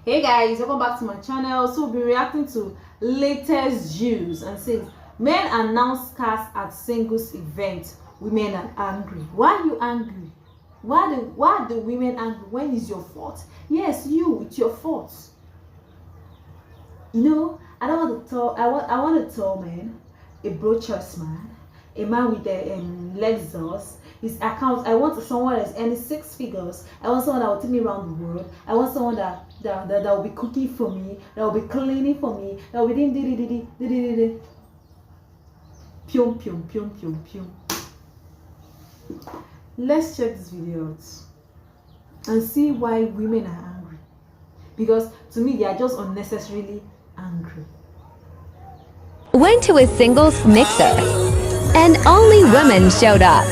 Hey guys, welcome back to my channel. So we'll be reacting to latest news and says men announce Scarce at singles event. Women are angry. Why are you angry? Why are the women angry? When is your fault? Yes, it's your fault. You know, I don't want to tell. I want to tell men, a brochurous man, a man with a Lexus, his account. I want someone that's earning 6 figures. I want someone that will take me around the world. I want someone that will be cooking for me, that will be cleaning for me, that will be doing pium. Let's check this video out and see why women are angry. Because to me, they are just unnecessarily angry. Went to a singles mixer, and only women showed up.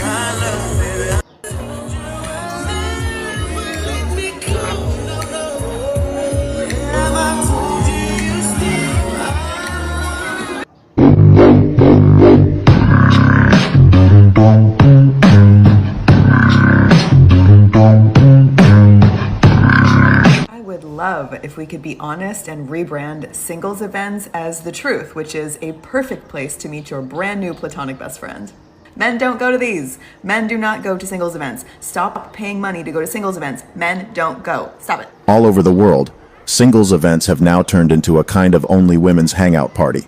Love if we could be honest and rebrand singles events as the truth, which is a perfect place to meet your brand new platonic best friend. Men don't go to these. Men do not go to singles events. Stop paying money to go to singles events. Men don't go. Stop it. All over the world, singles events have now turned into a kind of only women's hangout party.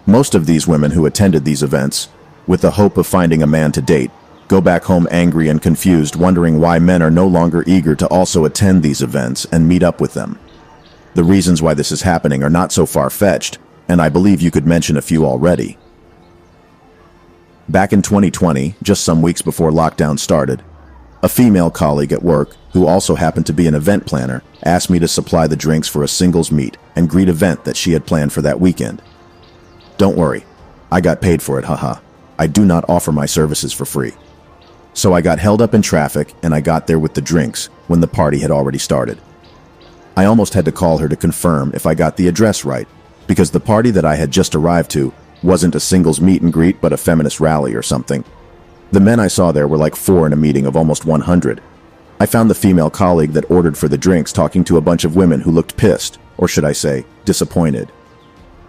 Most of these women who attended these events, with the hope of finding a man to date, go back home angry and confused, wondering why men are no longer eager to also attend these events and meet up with them. The reasons why this is happening are not so far-fetched, and I believe you could mention a few already. Back in 2020, just some weeks before lockdown started, a female colleague at work, who also happened to be an event planner, asked me to supply the drinks for a singles meet and greet event that she had planned for that weekend. Don't worry, I got paid for it, haha. I do not offer my services for free. So I got held up in traffic and I got there with the drinks when the party had already started. I almost had to call her to confirm if I got the address right, because the party that I had just arrived to wasn't a singles meet and greet but a feminist rally or something. The men I saw there were like 4 in a meeting of almost 100. I found the female colleague that ordered for the drinks talking to a bunch of women who looked pissed, or should I say, disappointed.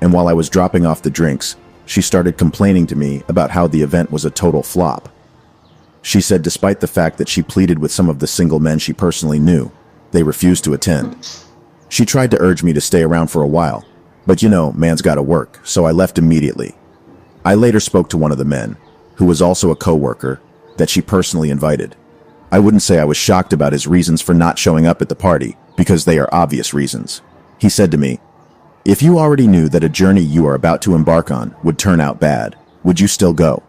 And while I was dropping off the drinks, she started complaining to me about how the event was a total flop. She said despite the fact that she pleaded with some of the single men she personally knew, they refused to attend. She tried to urge me to stay around for a while, but you know, man's gotta work, so I left immediately. I later spoke to one of the men, who was also a co-worker, that she personally invited. I wouldn't say I was shocked about his reasons for not showing up at the party, because they are obvious reasons. He said to me, "If you already knew that a journey you are about to embark on would turn out bad, would you still go?"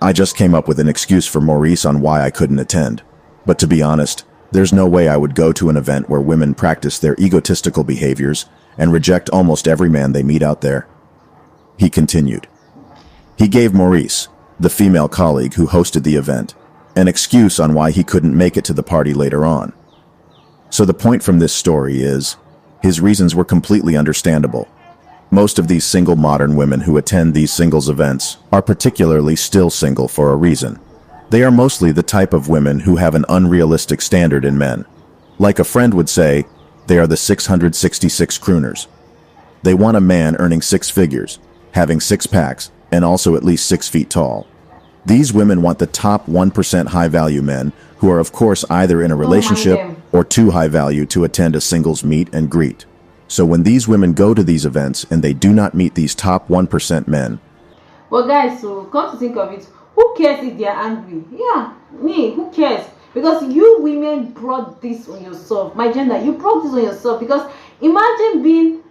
I just came up with an excuse for Maurice on why I couldn't attend. But to be honest, there's no way I would go to an event where women practice their egotistical behaviors and reject almost every man they meet out there. He continued. He gave Maurice, the female colleague who hosted the event, an excuse on why he couldn't make it to the party later on. So the point from this story is, his reasons were completely understandable. Most of these single modern women who attend these singles events are particularly still single for a reason. They are mostly the type of women who have an unrealistic standard in men. Like a friend would say, they are the 666 crooners. They want a man earning 6 figures, having 6 packs, and also at least 6 feet tall. These women want the top 1% high-value men who are of course either in a relationship or too high value to attend a singles meet and greet. So when these women go to these events and they do not meet these top 1% men. Well guys, so come to think of it, who cares if they are angry? Yeah, me, who cares? Because you women brought this on yourself. My gender, you brought this on yourself. Because imagine being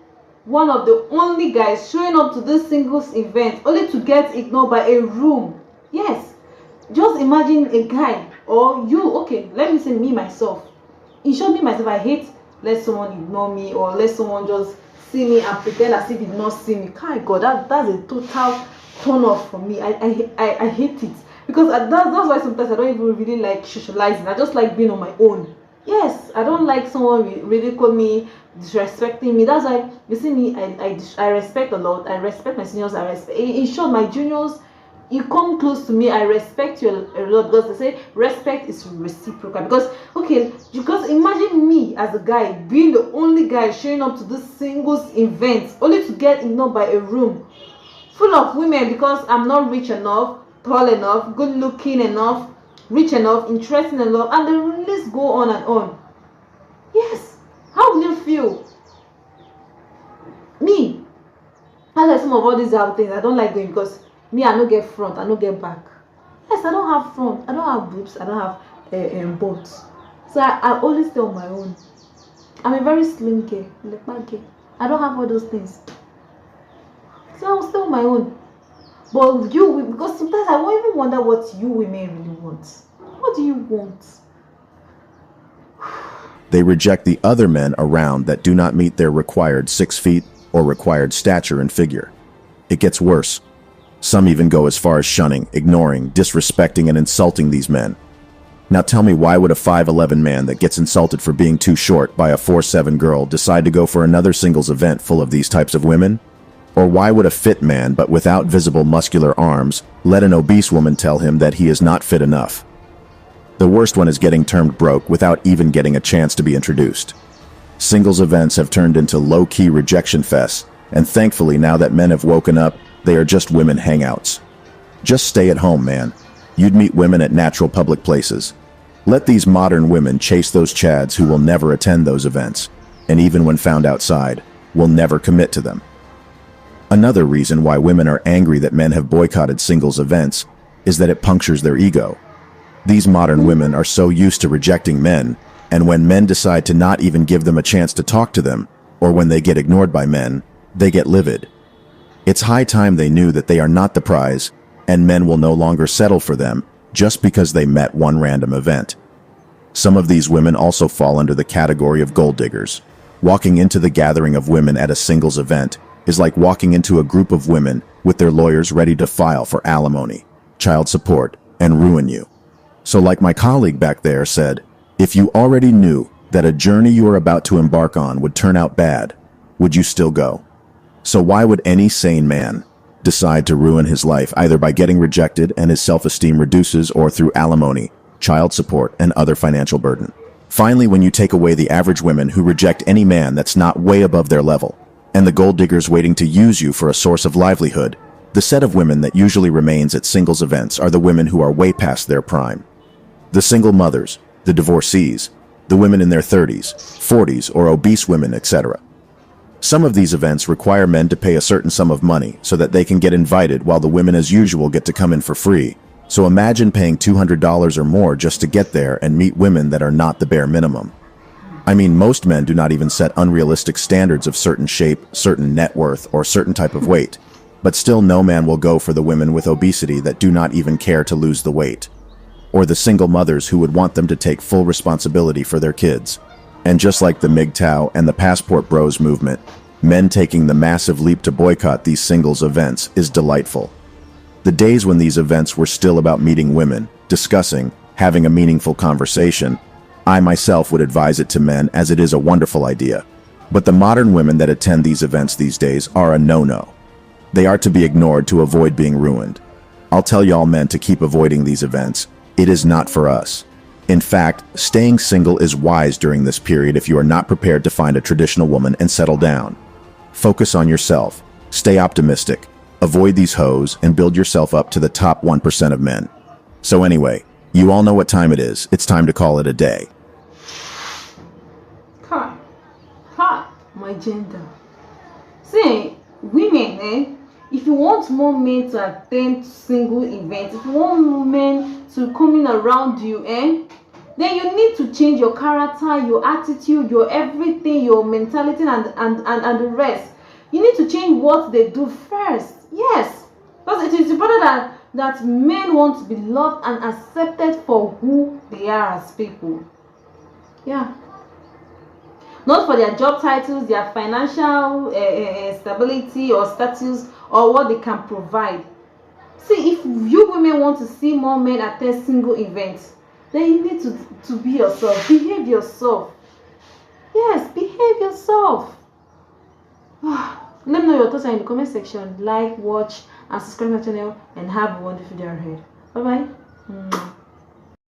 one of the only guys showing up to this singles event only to get ignored by a room. Yes, just imagine a guy or you, okay, let me say me myself. It showed me myself, I hate let someone ignore me or let someone just see me and pretend as if he did not see me. God, that's a total turn off for me. I hate it. Because that's why sometimes I don't even really like socializing. I just like being on my own. Yes, I don't like someone ridicule me, disrespecting me. That's why you see me, I respect a lot. I respect my seniors. I respect, in short, my juniors. you come close to me, I respect you a lot, because they say respect is reciprocal. Because imagine me as a guy being the only guy showing up to this singles event only to get ignored by a room full of women because I'm not rich enough, tall enough, good looking enough, rich enough, interesting enough, and the list go on and on. Yes, how will you feel? Me, I like some of all these other things. I don't like going because me, I don't get front, I don't get back. Yes, I don't have front, I don't have boobs, I don't have butts. So I always stay on my own. I'm a very slim girl, I don't have all those things. So I'll stay on my own. But you, because sometimes I won't even wonder what you women really want. What do you want? They reject the other men around that do not meet their required 6 feet or required stature and figure. It gets worse. Some even go as far as shunning, ignoring, disrespecting, and insulting these men. Now tell me, why would a 5'11" man that gets insulted for being too short by a 4'7" girl decide to go for another singles event full of these types of women? Or why would a fit man but without visible muscular arms let an obese woman tell him that he is not fit enough? The worst one is getting termed broke without even getting a chance to be introduced. Singles events have turned into low-key rejection fests, and thankfully now that men have woken up, they are just women hangouts. Just stay at home, man. You'd meet women at natural public places. Let these modern women chase those chads who will never attend those events, and even when found outside, will never commit to them. Another reason why women are angry that men have boycotted singles events is that it punctures their ego. These modern women are so used to rejecting men, and when men decide to not even give them a chance to talk to them, or when they get ignored by men, they get livid. It's high time they knew that they are not the prize, and men will no longer settle for them just because they met one random event. Some of these women also fall under the category of gold diggers. Walking into the gathering of women at a singles event is like walking into a group of women with their lawyers ready to file for alimony, child support, and ruin you. So like my colleague back there said, if you already knew that a journey you are about to embark on would turn out bad, would you still go? So why would any sane man decide to ruin his life either by getting rejected and his self-esteem reduces, or through alimony, child support, and other financial burden? Finally, when you take away the average women who reject any man that's not way above their level, and the gold diggers waiting to use you for a source of livelihood, the set of women that usually remains at singles events are the women who are way past their prime. The single mothers, the divorcees, the women in their 30s, 40s, or obese women, etc. Some of these events require men to pay a certain sum of money so that they can get invited, while the women as usual get to come in for free. So imagine paying $200 or more just to get there and meet women that are not the bare minimum. I mean, most men do not even set unrealistic standards of certain shape, certain net worth, or certain type of weight. But still, no man will go for the women with obesity that do not even care to lose the weight. Or the single mothers who would want them to take full responsibility for their kids. And just like the MGTOW and the Passport Bros movement, men taking the massive leap to boycott these singles events is delightful. The days when these events were still about meeting women, discussing, having a meaningful conversation, I myself would advise it to men, as it is a wonderful idea. But the modern women that attend these events these days are a no-no. They are to be ignored to avoid being ruined. I'll tell y'all men to keep avoiding these events. It is not for us. In fact, staying single is wise during this period if you are not prepared to find a traditional woman and settle down. Focus on yourself, stay optimistic, avoid these hoes, and build yourself up to the top 1% of men. So anyway, you all know what time it is. It's time to call it a day. My gender. See, women, if you want more men to attend single events, if you want men to come in around you, then you need to change your character, your attitude, your everything, your mentality, and the rest. You need to change what they do first. Yes, because it is important that men want to be loved and accepted for who they are as people. Yeah. Not for their job titles, their financial stability or status, or what they can provide. See, if you women want to see more men attend single events, then you need to be yourself. Behave yourself. Yes, behave yourself. Let me know your thoughts in the comment section. Like, watch, and subscribe to my channel, and have a wonderful day ahead. Bye bye.